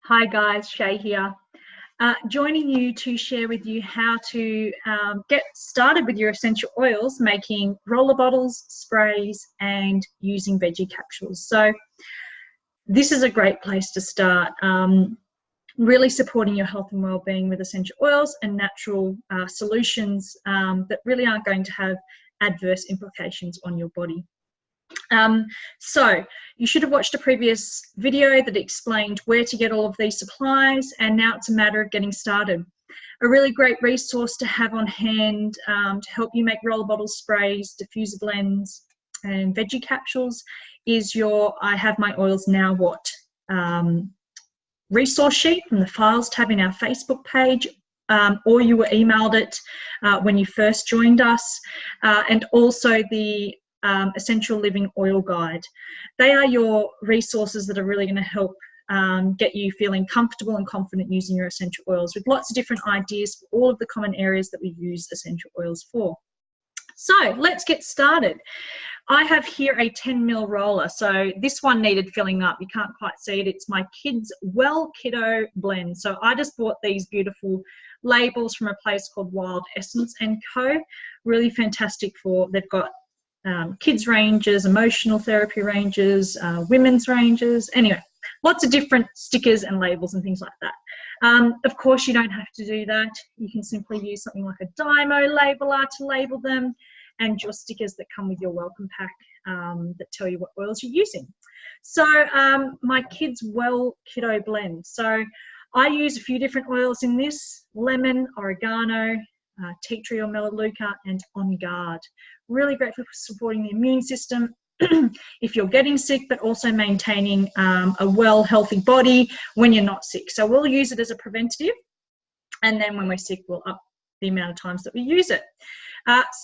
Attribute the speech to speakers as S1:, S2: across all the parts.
S1: Hi guys, Shay here. Joining you to share with you how to get started with your essential oils, making roller bottles, sprays, and using veggie capsules. So this is a great place to start, really supporting your health and well-being with essential oils and natural solutions that really aren't going to have adverse implications on your body. So you should have watched a previous video that explained where to get all of these supplies, and now it's a matter of getting started. A really great resource to have on hand to help you make roller bottles, sprays, diffuser blends and veggie capsules is your I Have My Oils Now What resource sheet from the files tab in our Facebook page, or you were emailed it when you first joined us, and also the Essential Living Oil Guide. They are your resources that are really going to help get you feeling comfortable and confident using your essential oils, with lots of different ideas for all of the common areas that we use essential oils for. So let's get started. I have here a 10 ml roller. So this one needed filling up. You can't quite see it. It's my Kids Well Kiddo blend. So I just bought these beautiful labels from a place called Wild Essence & Co. Really fantastic they've got kids ranges, emotional therapy ranges, women's ranges, anyway, lots of different stickers and labels and things like that. Of course, you don't have to do that. You can simply use something like a Dymo labeler to label them, and your stickers that come with your welcome pack that tell you what oils you're using. So my Kids Well Kiddo blend. So I use a few different oils in this: lemon, oregano, tea tree or melaleuca, and On Guard. Really great for supporting the immune system if you're getting sick, but also maintaining a well, healthy body when you're not sick. So we'll use it as a preventative, and then when we're sick, we'll up the amount of times that we use it.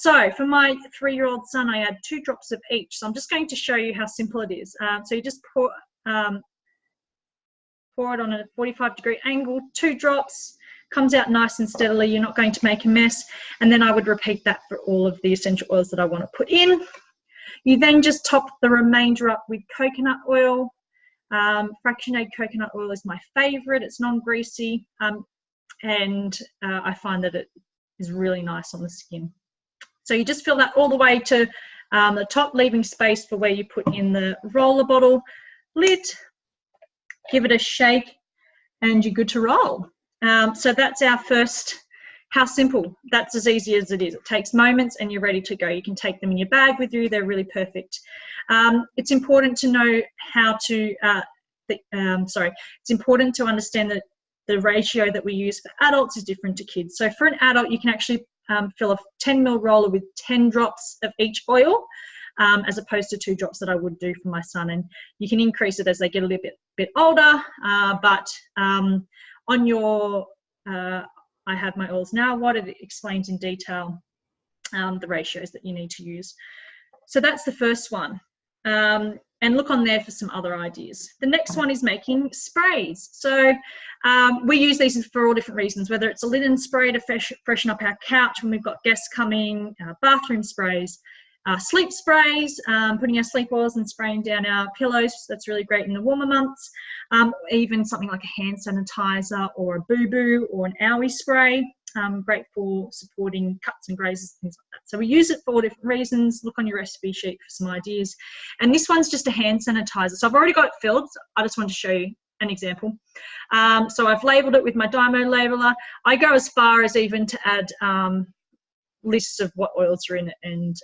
S1: So for my 3-year-old son, I add 2 drops of each. So I'm just going to show you how simple it is. So you just pour it on a 45-degree angle, 2 drops. Comes out nice and steadily. You're not going to make a mess. And then I would repeat that for all of the essential oils that I want to put in. You then just top the remainder up with coconut oil. Fractionated coconut oil is my favorite. It's non-greasy, and I find that it is really nice on the skin. So you just fill that all the way to the top, leaving space for where you put in the roller bottle lid. Give it a shake and you're good to roll. So that's our first. How simple. That's as easy as it is. It takes moments and you're ready to go. You can take them in your bag with you. They're really perfect. It's important to know how to, it's important to understand that the ratio that we use for adults is different to kids. So for an adult, you can actually fill a 10 ml roller with 10 drops of each oil, as opposed to 2 drops that I would do for my son. And you can increase it as they get a little bit older, but on your I Have My Oils Now What, it explains in detail the ratios that you need to use. So that's the first one. And look on there for some other ideas. The next one is making sprays. So we use these for all different reasons, whether it's a linen spray to freshen up our couch when we've got guests coming, bathroom sprays, sleep sprays, putting our sleep oils and spraying down our pillows. That's really great in the warmer months. Even something like a hand sanitizer or a boo-boo or an owie spray. Great for supporting cuts and grazes, things like that. So we use it for all different reasons. Look on your recipe sheet for some ideas. And this one's just a hand sanitizer. So I've already got it filled. So I just want to show you an example. So I've labeled it with my Dymo labeler. I go as far as even to add lists of what oils are in it and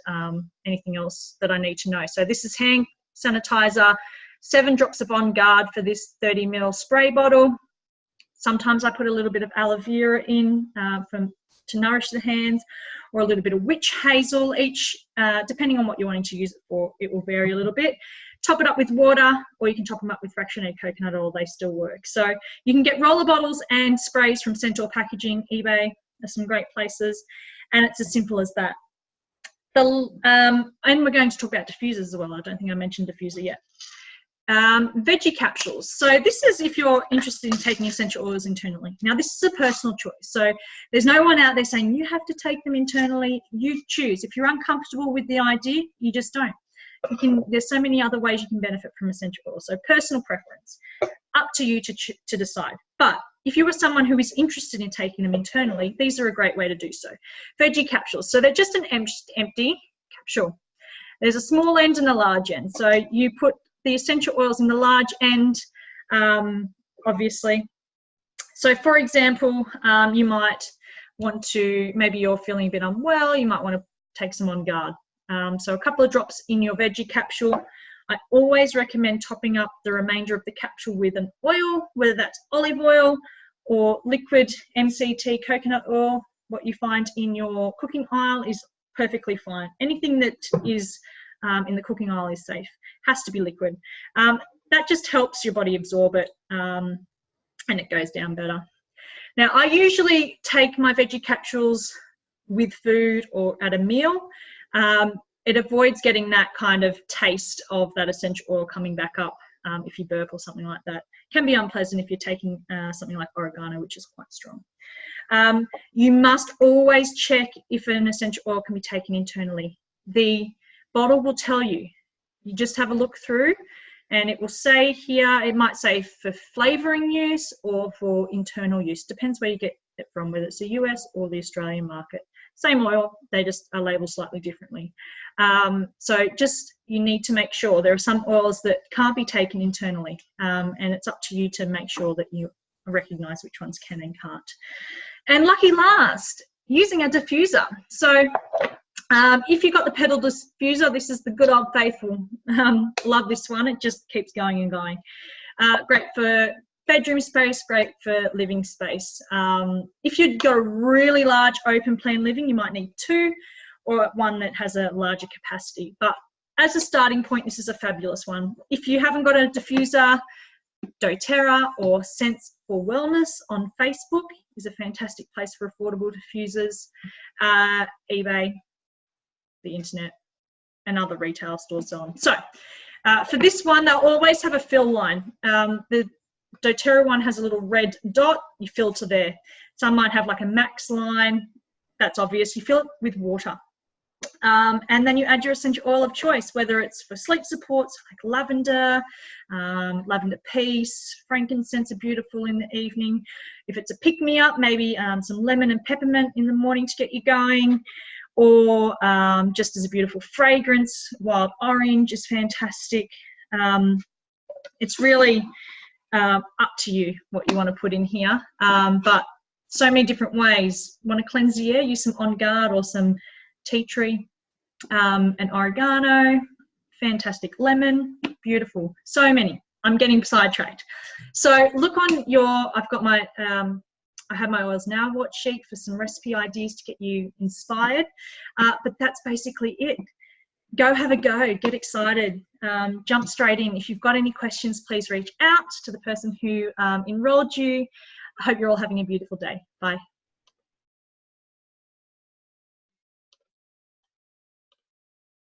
S1: anything else that I need to know. So this is hand sanitizer, 7 drops of On Guard for this 30 ml spray bottle. Sometimes I put a little bit of aloe vera in to nourish the hands, or a little bit of witch hazel each, depending on what you're wanting to use it for. It will vary a little bit. Top it up with water, or you can top them up with fractionated coconut oil. They still work. So you can get roller bottles and sprays from Centaur Packaging, eBay. There's some great places. And it's as simple as that. And we're going to talk about diffusers as well. I don't think I mentioned diffuser yet. Veggie capsules. So this is if you're interested in taking essential oils internally. Now this is a personal choice. So there's no one out there saying you have to take them internally. You choose. If you're uncomfortable with the idea, you just don't. There's so many other ways you can benefit from essential oils. So personal preference. up to you to decide. But if you are someone who is interested in taking them internally, these are a great way to do so. Veggie capsules. So they're just an empty capsule. There's a small end and a large end. So you put the essential oils in the large end, obviously. So for example, you might want to, maybe you're feeling a bit unwell, you might want to take some On Guard. So a couple of drops in your veggie capsule. I always recommend topping up the remainder of the capsule with an oil, whether that's olive oil or liquid MCT coconut oil. What you find in your cooking aisle is perfectly fine. Anything that is in the cooking aisle is safe. Has to be liquid. That just helps your body absorb it, and it goes down better. Now, I usually take my veggie capsules with food or at a meal. It avoids getting that kind of taste of that essential oil coming back up if you burp or something like that. It can be unpleasant if you're taking something like oregano, which is quite strong. You must always check if an essential oil can be taken internally. The bottle will tell you. You just have a look through and it will say here, it might say for flavouring use or for internal use. Depends where you get it from, whether it's the US or the Australian market. Same oil, they just are labelled slightly differently. So just, you need to make sure. There are some oils that can't be taken internally, and it's up to you to make sure that you recognise which ones can and can't. And lucky last, using a diffuser. So if you've got the pedal diffuser, this is the good old faithful. Love this one, it just keeps going and going. Great for bedroom space, great for living space. If you've got a really large open plan living, you might need two, or one that has a larger capacity. But as a starting point, this is a fabulous one. If you haven't got a diffuser, doTERRA or Sense for Wellness on Facebook is a fantastic place for affordable diffusers. eBay, the internet, and other retail stores, so on. So for this one, they'll always have a fill line. The doTERRA one has a little red dot, you fill to there. Some might have like a max line, that's obvious. You fill it with water. And then you add your essential oil of choice, whether it's for sleep supports like lavender, lavender peace, frankincense are beautiful in the evening. If it's a pick-me-up, maybe some lemon and peppermint in the morning to get you going, or just as a beautiful fragrance, wild orange is fantastic. It's really up to you what you want to put in here, but so many different ways. Want to cleanse the air, use some On Guard or some tea tree, and oregano, fantastic, lemon, beautiful, so many. I'm getting sidetracked. So look on your, I've got my, I have my Oils Now watch sheet for some recipe ideas to get you inspired, but that's basically it. Go have a go, get excited, jump straight in. If you've got any questions, please reach out to the person who enrolled you. I hope you're all having a beautiful day. Bye.